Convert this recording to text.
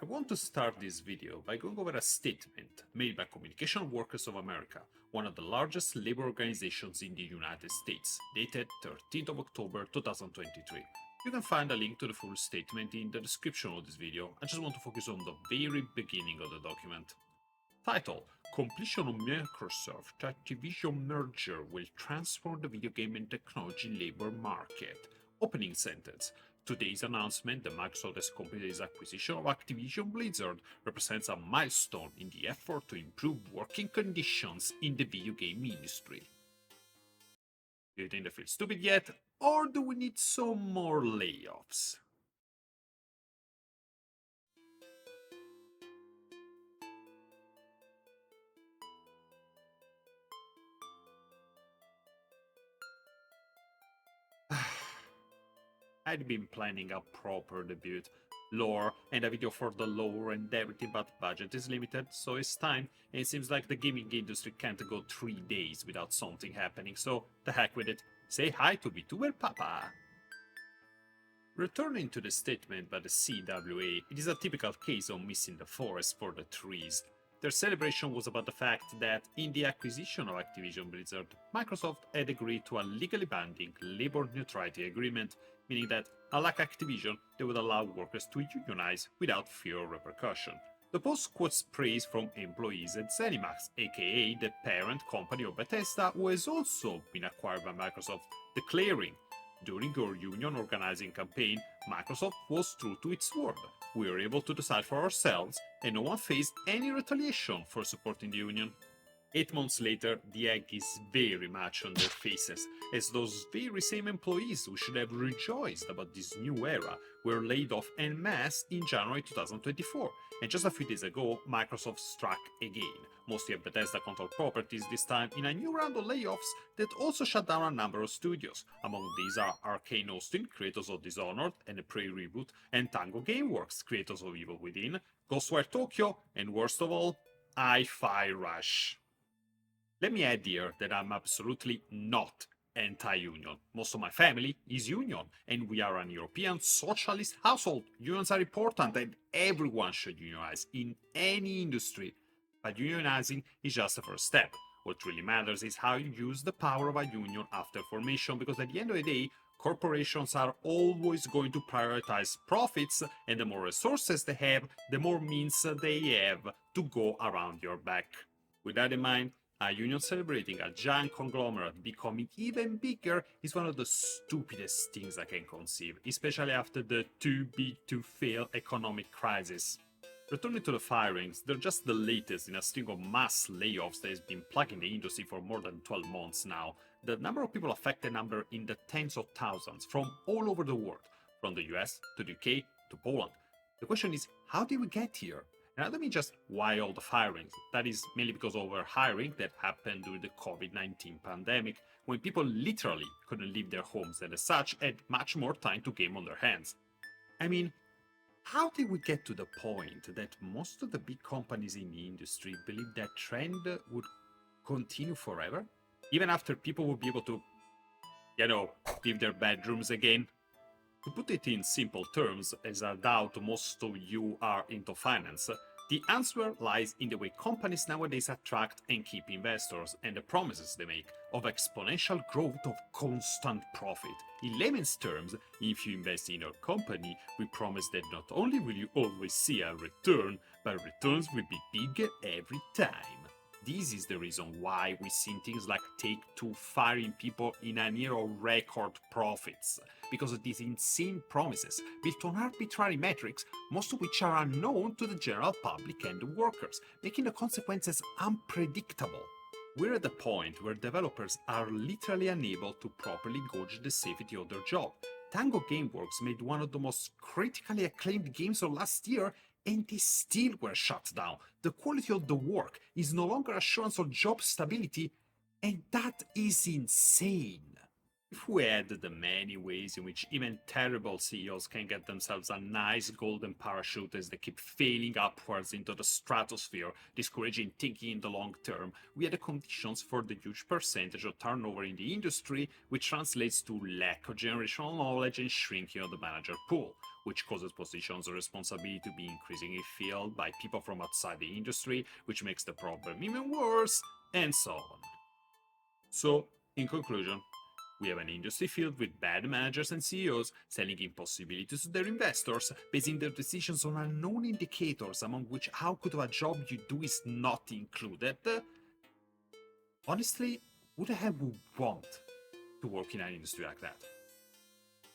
I want to start this video by going over a statement made by Communication Workers of America, one of the largest labor organizations in the United States, dated 13th of October 2023. You can find a link to the full statement in the description of this video. I just want to focus on the very beginning of the document. Title: Completion of Microsoft Activision merger will transform the video game and technology labor market. Opening sentence: Today's announcement that Microsoft has completed its acquisition of Activision Blizzard represents a milestone in the effort to improve working conditions in the video game industry. Do you think they feel stupid yet? Or do we need some more layoffs? I'd been planning a proper debut, lore, and a video for the lore and everything, but budget is limited, so it's time, and it seems like the gaming industry can't go 3 days without something happening, so the heck with it. Say hi to VTuber Papa! Returning to the statement by the CWA, it is a typical case of missing the forest for the trees. Their celebration was about the fact that in the acquisition of Activision Blizzard, Microsoft had agreed to a legally binding labor neutrality agreement, meaning that, unlike Activision, they would allow workers to unionize without fear of repercussion. The post quotes praise from employees at ZeniMax, aka the parent company of Bethesda, who has also been acquired by Microsoft, declaring, "During our union organizing campaign, Microsoft was true to its word. We were able to decide for ourselves, and no one faced any retaliation for supporting the union." 8 months later, the egg is very much on their faces, as those very same employees who should have rejoiced about this new era were laid off en masse in January 2024, and just a few days ago, Microsoft struck again, mostly at Bethesda-controlled properties this time, in a new round of layoffs that also shut down a number of studios. Among these are Arcane Austin, creators of Dishonored and the Prey reboot, and Tango Gameworks, creators of Evil Within, Ghostwire Tokyo, and worst of all, Hi-Fi Rush. Let me add here that I'm absolutely not anti-union. Most of my family is union, and we are an European socialist household. Unions are important and everyone should unionize in any industry. But unionizing is just the first step. What really matters is how you use the power of a union after formation, because at the end of the day, corporations are always going to prioritize profits, and the more resources they have, the more means they have to go around your back. With that in mind, a union celebrating a giant conglomerate becoming even bigger is one of the stupidest things I can conceive, especially after the too big to fail economic crisis. Returning to the firings, they're just the latest in a string of mass layoffs that has been plaguing the industry for more than 12 months now. The number of people affected number in the tens of thousands from all over the world, from the US to the UK to Poland. The question is, how did we get here? And I don't mean just why all the firings. That is mainly because of overhiring that happened during the COVID-19 pandemic, when people literally couldn't leave their homes and as such had much more time to game on their hands. I mean, how did we get to the point that most of the big companies in the industry believe that trend would continue forever? Even after people would be able to, leave their bedrooms again? To put it in simple terms, as I doubt most of you are into finance, the answer lies in the way companies nowadays attract and keep investors and the promises they make of exponential growth of constant profit. In layman's terms, if you invest in your company, we promise that not only will you always see a return, but returns will be bigger every time. This is the reason why we've seen things like Take-Two firing people in a year of record profits, because of these insane promises built on arbitrary metrics, most of which are unknown to the general public and the workers, making the consequences unpredictable. We're at the point where developers are literally unable to properly gauge the safety of their job. Tango Gameworks made one of the most critically acclaimed games of last year, and they still were shut down. The quality of the work is no longer assurance of job stability, and that is insane. If we add the many ways in which even terrible CEOs can get themselves a nice golden parachute as they keep failing upwards into the stratosphere, discouraging thinking in the long term, we are the conditions for the huge percentage of turnover in the industry, which translates to lack of generational knowledge and shrinking of the manager pool. which causes positions of responsibility to be increasingly filled by people from outside the industry, which makes the problem even worse, and so on. So, in conclusion, we have an industry filled with bad managers and CEOs selling impossibilities to their investors, basing their decisions on unknown indicators, among which output of a job you do is not included. Honestly, would I would want to work in an industry like that?